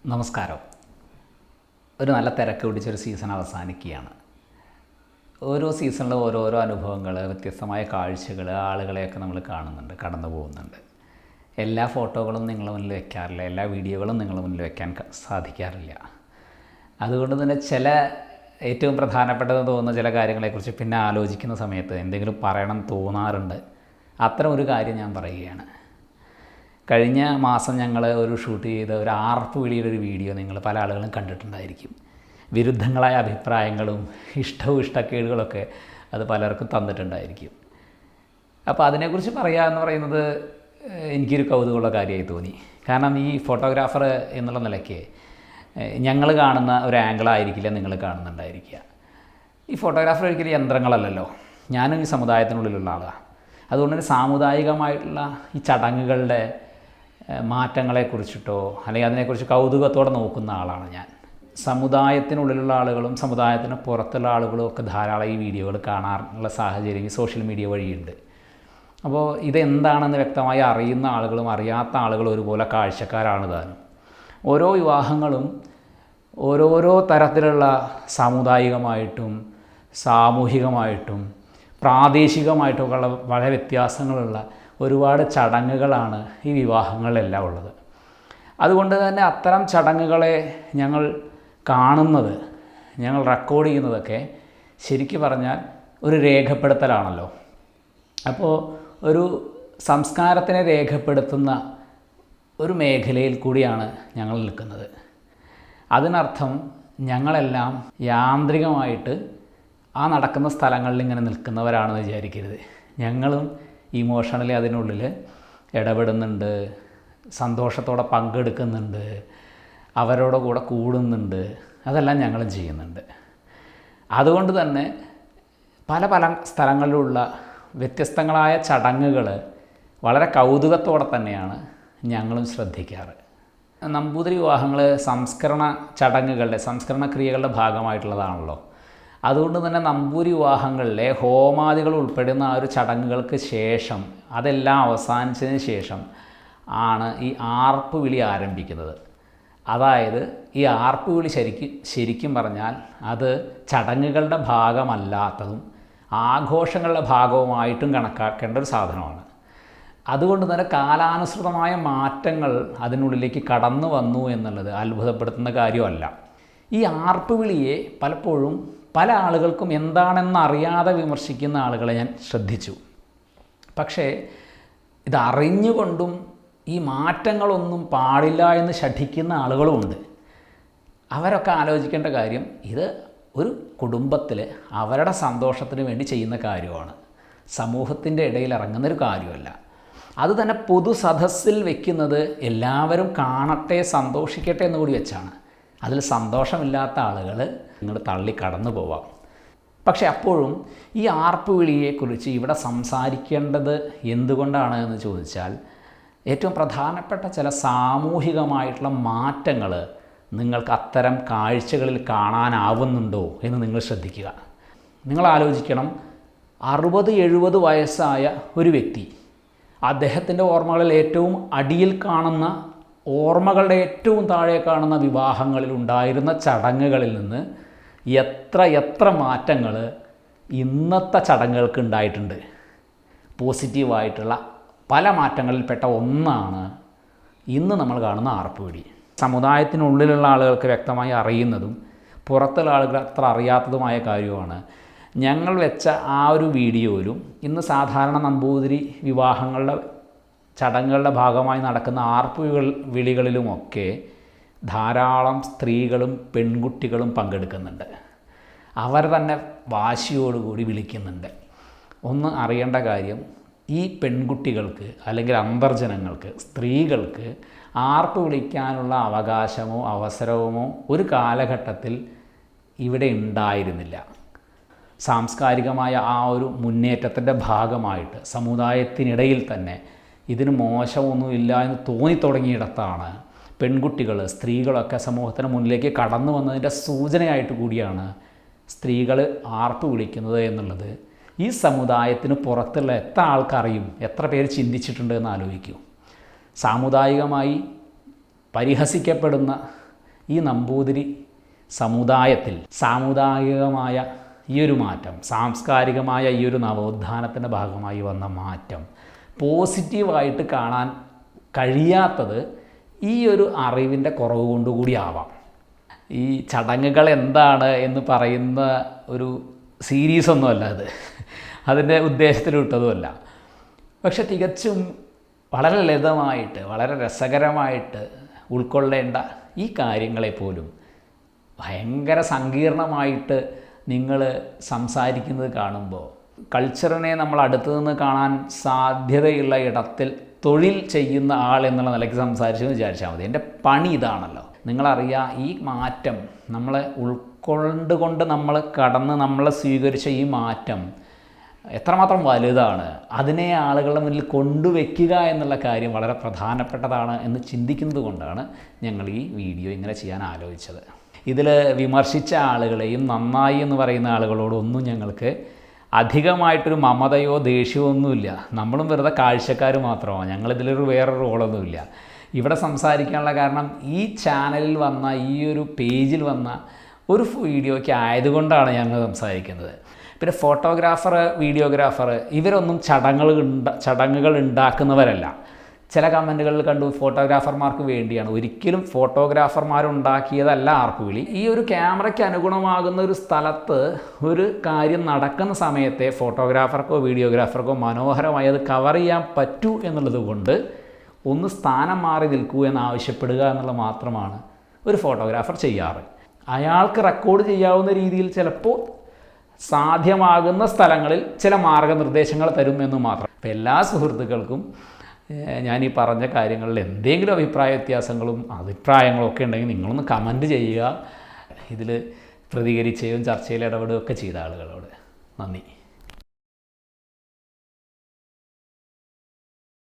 നമസ്കാരം. ഒരു നല്ല തിരക്ക് പിടിച്ചൊരു സീസൺ അവസാനിക്കുകയാണ്. ഓരോ സീസണിലും ഓരോരോ അനുഭവങ്ങൾ, വ്യത്യസ്തമായ കാഴ്ചകൾ, ആളുകളെയൊക്കെ നമ്മൾ കാണുന്നുണ്ട്, കടന്നു പോകുന്നുണ്ട്. എല്ലാ ഫോട്ടോകളും നിങ്ങളുടെ മുന്നിൽ വയ്ക്കാറില്ല, എല്ലാ വീഡിയോകളും നിങ്ങളുടെ മുന്നിൽ വയ്ക്കാൻ സാധിക്കാറില്ല. അതുകൊണ്ട് തന്നെ ചില ഏറ്റവും പ്രധാനപ്പെട്ടതെന്ന് തോന്നുന്ന ചില കാര്യങ്ങളെക്കുറിച്ച് പിന്നെ ആലോചിക്കുന്ന സമയത്ത് എന്തെങ്കിലും പറയണം തോന്നാറുണ്ട്. അത്തരം ഒരു കാര്യം ഞാൻ പറയുകയാണ്. കഴിഞ്ഞ മാസം ഞങ്ങൾ ഒരു ഷൂട്ട് ചെയ്ത ഒരു ആർപ്പ് വിളിയുടെ ഒരു വീഡിയോ നിങ്ങൾ പല ആളുകളും കണ്ടിട്ടുണ്ടായിരിക്കും. വിരുദ്ധങ്ങളായ അഭിപ്രായങ്ങളും ഇഷ്ടക്കേടുകളൊക്കെ അത് പലർക്കും തന്നിട്ടുണ്ടായിരിക്കും. അപ്പോൾ അതിനെക്കുറിച്ച് പറയുക എന്ന് പറയുന്നത് എനിക്കൊരു കൗതുകമുള്ള കാര്യമായി തോന്നി. കാരണം ഈ ഫോട്ടോഗ്രാഫർ എന്നുള്ള നിലയ്ക്ക് ഞങ്ങൾ കാണുന്ന ഒരു ആംഗിളായിരിക്കില്ല നിങ്ങൾ കാണുന്നുണ്ടായിരിക്കുക. ഈ ഫോട്ടോഗ്രാഫർ ഒരിക്കലും യന്ത്രങ്ങളല്ലല്ലോ. ഞാനും ഈ സമുദായത്തിനുള്ളിലുള്ള ആളാണ്. അതുകൊണ്ട് തന്നെ സാമുദായികമായിട്ടുള്ള ഈ ചടങ്ങുകളുടെ മാറ്റങ്ങളെക്കുറിച്ചിട്ടോ അല്ലെങ്കിൽ അതിനെക്കുറിച്ച് കൗതുകത്തോടെ നോക്കുന്ന ആളാണ് ഞാൻ. സമുദായത്തിനുള്ളിലുള്ള ആളുകളും സമുദായത്തിന് പുറത്തുള്ള ആളുകളും ഒക്കെ ധാരാളം ഈ വീഡിയോകൾ കാണാറുള്ള സാഹചര്യം ഈ സോഷ്യൽ മീഡിയ വഴിയുണ്ട്. അപ്പോൾ ഇതെന്താണെന്ന് വ്യക്തമായി അറിയുന്ന ആളുകളും അറിയാത്ത ആളുകളും ഒരുപോലെ കാഴ്ചക്കാരാണ് താനും. ഓരോ വിവാഹങ്ങളും ഓരോരോ തരത്തിലുള്ള സാമുദായികമായിട്ടും സാമൂഹികമായിട്ടും പ്രാദേശികമായിട്ടുള്ള വളരെ വ്യത്യാസങ്ങളുള്ള ഒരുപാട് ചടങ്ങുകളാണ് ഈ വിവാഹങ്ങളിലെല്ലാം ഉള്ളത്. അതുകൊണ്ട് തന്നെ അത്തരം ചടങ്ങുകളെ ഞങ്ങൾ കാണുന്നത്, ഞങ്ങൾ റെക്കോർഡ് ചെയ്യുന്നതൊക്കെ ശരിക്കും പറഞ്ഞാൽ ഒരു രേഖപ്പെടുത്തലാണല്ലോ. അപ്പോൾ ഒരു സംസ്കാരത്തിനെ രേഖപ്പെടുത്തുന്ന ഒരു മേഖലയിൽ കൂടിയാണ് ഞങ്ങൾ നിൽക്കുന്നത്. അതിനർത്ഥം ഞങ്ങളെല്ലാം യാന്ത്രികമായിട്ട് ആ നടക്കുന്ന സ്ഥലങ്ങളിൽ ഇങ്ങനെ നിൽക്കുന്നവരാണെന്ന് വിചാരിക്കരുത്. ഞങ്ങളും ഇമോഷണലി അതിനുള്ളിൽ ഇടപെടുന്നുണ്ട്, സന്തോഷത്തോടെ പങ്കെടുക്കുന്നുണ്ട്, അവരോട് കൂടെ കൂടുന്നുണ്ട്. അതെല്ലാം ഞങ്ങളും ചെയ്യുന്നുണ്ട്. അതുകൊണ്ട് തന്നെ പല പല സ്ഥലങ്ങളിലുള്ള വ്യത്യസ്തങ്ങളായ ചടങ്ങുകൾ വളരെ കൗതുകത്തോടെ തന്നെയാണ് ഞങ്ങളും ശ്രദ്ധിക്കാറ്. നമ്പൂതിരി വിവാഹങ്ങൾ സംസ്കരണ ചടങ്ങുകളുടെ സംസ്കരണ ക്രിയകളുടെ ഭാഗമായിട്ടുള്ളതാണല്ലോ. അതുകൊണ്ട് തന്നെ നമ്പൂതിരി വിവാഹങ്ങളിലെ ഹോമാദികൾ ഉൾപ്പെടുന്ന ആ ഒരു ചടങ്ങുകൾക്ക് ശേഷം, അതെല്ലാം അവസാനിച്ചതിന് ശേഷം ആണ് ഈ ആർപ്പ് വിളി ആരംഭിക്കുന്നത്. അതായത് ഈ ആർപ്പ് വിളി ശരിക്കും പറഞ്ഞാൽ അത് ചടങ്ങുകളുടെ ഭാഗമല്ലാത്തതും ആഘോഷങ്ങളുടെ ഭാഗവുമായിട്ടും കണക്കാക്കേണ്ട ഒരു സാധനമാണ്. അതുകൊണ്ട് തന്നെ കാലാനുസൃതമായ മാറ്റങ്ങൾ അതിനുള്ളിലേക്ക് കടന്നു വന്നു എന്നുള്ളത് അത്ഭുതപ്പെടുത്തുന്ന കാര്യമല്ല. ഈ ആർപ്പ് വിളിയെ പലപ്പോഴും പല ആളുകൾക്കും എന്താണെന്നറിയാതെ വിമർശിക്കുന്ന ആളുകളെ ഞാൻ ശ്രദ്ധിച്ചു. പക്ഷേ ഇതറിഞ്ഞുകൊണ്ടും ഈ മാറ്റങ്ങളൊന്നും പാടില്ല എന്ന് ശഠിക്കുന്ന ആളുകളുമുണ്ട്. അവരൊക്കെ ആലോചിക്കേണ്ട കാര്യം, ഇത് ഒരു കുടുംബത്തിൽ അവരുടെ സന്തോഷത്തിന് വേണ്ടി ചെയ്യുന്ന കാര്യമാണ്, സമൂഹത്തിൻ്റെ ഇടയിൽ ഇറങ്ങുന്നൊരു കാര്യമല്ല. അത് തന്നെ പൊതു സദസ്സിൽ വയ്ക്കുന്നത് എല്ലാവരും കാണട്ടെ, സന്തോഷിക്കട്ടെ എന്ന് കൂടി വെച്ചാണ്. അതിൽ സന്തോഷമില്ലാത്ത ആളുകൾ ഇങ്ങോട്ട് തള്ളി കടന്നു പോവാം. പക്ഷെ അപ്പോഴും ഈ ആർപ്പ് വിളിയെക്കുറിച്ച് ഇവിടെ സംസാരിക്കേണ്ടത് എന്തുകൊണ്ടാണ് എന്ന് ചോദിച്ചാൽ, ഏറ്റവും പ്രധാനപ്പെട്ട ചില സാമൂഹികമായിട്ടുള്ള മാറ്റങ്ങൾ നിങ്ങൾക്ക് അത്തരം കാഴ്ചകളിൽ കാണാനാവുന്നുണ്ടോ എന്ന് നിങ്ങൾ ശ്രദ്ധിക്കുക. നിങ്ങൾ ആലോചിക്കണം, 60-70 വയസ്സായ ഒരു വ്യക്തി, അദ്ദേഹത്തിൻ്റെ ഓർമ്മകളിൽ ഏറ്റവും അടിയിൽ കാണുന്ന, ഓർമ്മകളുടെ ഏറ്റവും താഴെ കാണുന്ന വിവാഹങ്ങളിൽ ഉണ്ടായിരുന്ന ചടങ്ങുകളിൽ നിന്ന് എത്ര മാറ്റങ്ങൾ ഇന്നത്തെ ചടങ്ങുകൾക്ക് ഉണ്ടായിട്ടുണ്ട്. പോസിറ്റീവായിട്ടുള്ള പല മാറ്റങ്ങളിൽപ്പെട്ട ഒന്നാണ് ഇന്ന് നമ്മൾ കാണുന്ന ആർപ്പ് വിളി. സമുദായത്തിനുള്ളിലുള്ള ആളുകൾക്ക് വ്യക്തമായി അറിയുന്നതും പുറത്തുള്ള ആളുകൾ അത്ര അറിയാത്തതുമായ കാര്യമാണ്. ഞങ്ങൾ വെച്ച ആ ഒരു വീഡിയോയിലും ഇന്ന് സാധാരണ നമ്പൂതിരി വിവാഹങ്ങളുടെ ചടങ്ങുകളുടെ ഭാഗമായി നടക്കുന്ന ആർപ്പ് വിളികളിലുമൊക്കെ ധാരാളം സ്ത്രീകളും പെൺകുട്ടികളും പങ്കെടുക്കുന്നുണ്ട്. അവർ തന്നെ വാശിയോടുകൂടി വിളിക്കുന്നുണ്ട്. ഒന്ന് അറിയേണ്ട കാര്യം, ഈ പെൺകുട്ടികൾക്ക് അല്ലെങ്കിൽ അന്തർജനങ്ങൾക്ക്, സ്ത്രീകൾക്ക് ആർപ്പ് വിളിക്കാനുള്ള അവകാശമോ അവസരമോ ഒരു കാലഘട്ടത്തിൽ ഇവിടെ ഉണ്ടായിരുന്നില്ല. സാംസ്കാരികമായ ആ ഒരു മുന്നേറ്റത്തിൻ്റെ ഭാഗമായിട്ട് സമുദായത്തിനിടയിൽ തന്നെ ഇതിന് മോശമൊന്നുമില്ല എന്ന് തോന്നിത്തുടങ്ങിയിടത്താണ് പെൺകുട്ടികൾ, സ്ത്രീകളൊക്കെ സമൂഹത്തിന് മുന്നിലേക്ക് കടന്നു വന്നതിൻ്റെ സൂചനയായിട്ട് കൂടിയാണ് സ്ത്രീകൾ ആർപ്പ് വിളിക്കുന്നത് എന്നുള്ളത് ഈ സമുദായത്തിന് പുറത്തുള്ള എത്ര ആൾക്കറിയും, എത്ര പേര് ചിന്തിച്ചിട്ടുണ്ട് എന്ന് ആലോചിക്കൂ. സാമുദായികമായി പരിഹസിക്കപ്പെടുന്ന ഈ നമ്പൂതിരി സമുദായത്തിൽ സാമുദായികമായ ഈ ഒരു മാറ്റം, സാംസ്കാരികമായ ഈ ഒരു നവോത്ഥാനത്തിൻ്റെ ഭാഗമായി വന്ന മാറ്റം പോസിറ്റീവായിട്ട് കാണാൻ കഴിയാത്തത് ഈ ഒരു അറിവിൻ്റെ കുറവ് കൊണ്ടുകൂടി ആവാം. ഈ ചടങ്ങുകൾ എന്താണ് എന്ന് പറയുന്ന ഒരു സീരീസൊന്നുമല്ല അത്, അതിൻ്റെ ഉദ്ദേശത്തിൽ വിട്ടതുമല്ല. പക്ഷെ തികച്ചും വളരെ ലളിതമായിട്ട് വളരെ രസകരമായിട്ട് ഉൾക്കൊള്ളേണ്ട ഈ കാര്യങ്ങളെപ്പോലും ഭയങ്കര സങ്കീർണമായിട്ട് നിങ്ങൾ സംസാരിക്കുന്നത് കാണുമ്പോൾ, കൾച്ചറിനെ നമ്മൾ അടുത്തു നിന്ന് കാണാൻ സാധ്യതയുള്ള ഇടത്തിൽ തൊഴിൽ ചെയ്യുന്ന ആൾ എന്നുള്ള നിലയ്ക്ക് സംസാരിച്ചെന്ന് വിചാരിച്ചാൽ മതി. എൻ്റെ പണി ഇതാണല്ലോ. നിങ്ങളറിയാം, ഈ മാറ്റം നമ്മളെ ഉൾക്കൊണ്ടുകൊണ്ട് നമ്മളെ സ്വീകരിച്ച ഈ മാറ്റം എത്രമാത്രം വലുതാണ്, അതിനെ ആളുകളുടെ മുന്നിൽ കൊണ്ടുവയ്ക്കുക എന്നുള്ള കാര്യം വളരെ പ്രധാനപ്പെട്ടതാണ് എന്ന് ചിന്തിക്കുന്നത് കൊണ്ടാണ് ഞങ്ങൾ ഈ വീഡിയോ ഇങ്ങനെ ചെയ്യാൻ ആലോചിച്ചത്. ഇതിൽ വിമർശിച്ച ആളുകളെയും നന്നായി എന്ന് പറയുന്ന ആളുകളോടൊന്നും ഞങ്ങൾക്ക് അധികമായിട്ടൊരു മമതയോ ദേഷ്യമോ ഒന്നുമില്ല. നമ്മളും വെറുതെ കാഴ്ചക്കാർ മാത്രമാണ്. ഞങ്ങളിതിലൊരു വേറൊരു റോളൊന്നുമില്ല. ഇവിടെ സംസാരിക്കാനുള്ള കാരണം ഈ ചാനലിൽ വന്ന, ഈ ഒരു പേജിൽ വന്ന ഒരു വീഡിയോയ്ക്ക് ആയതുകൊണ്ടാണ് ഞങ്ങൾ സംസാരിക്കുന്നത്. പിന്നെ ഫോട്ടോഗ്രാഫർ, വീഡിയോഗ്രാഫർ ഇവരൊന്നും ചടങ്ങുകൾ ഉണ്ടാക്കുന്നവരല്ല. ചില കമൻറ്റുകളിൽ കണ്ടു ഫോട്ടോഗ്രാഫർമാർക്ക് വേണ്ടിയാണ്. ഒരിക്കലും ഫോട്ടോഗ്രാഫർമാരുണ്ടാക്കിയതല്ല ആർപ്പുവിളി. ഈ ഒരു ക്യാമറയ്ക്ക് അനുഗുണമാകുന്ന ഒരു സ്ഥലത്ത് ഒരു കാര്യം നടക്കുന്ന സമയത്തെ ഫോട്ടോഗ്രാഫർക്കോ വീഡിയോഗ്രാഫർക്കോ മനോഹരമായി അത് കവർ ചെയ്യാൻ പറ്റൂ എന്നുള്ളത് കൊണ്ട് ഒന്ന് സ്ഥാനം മാറി നിൽക്കൂ എന്നാവശ്യപ്പെടുക എന്നുള്ളത് മാത്രമാണ് ഒരു ഫോട്ടോഗ്രാഫർ ചെയ്യാറ്. അയാൾക്ക് റെക്കോർഡ് ചെയ്യാവുന്ന രീതിയിൽ ചിലപ്പോൾ സാധ്യമാകുന്ന സ്ഥലങ്ങളിൽ ചില മാർഗ്ഗനിർദ്ദേശങ്ങൾ തരുമെന്ന് മാത്രം. അപ്പോൾ എല്ലാ സുഹൃത്തുക്കൾക്കും ഞാൻ ഈ പറഞ്ഞ കാര്യങ്ങളിൽ എന്തെങ്കിലും അഭിപ്രായ വ്യത്യാസങ്ങളും അഭിപ്രായങ്ങളും ഒക്കെ ഉണ്ടെങ്കിൽ നിങ്ങളൊന്ന് കമൻറ്റ് ചെയ്യുക. ഇതിൽ പ്രതികരിക്കുകയും ചർച്ചയിൽ ഇടപെടുകയൊക്കെ ചെയ്ത ആളുകളോട് നന്ദി.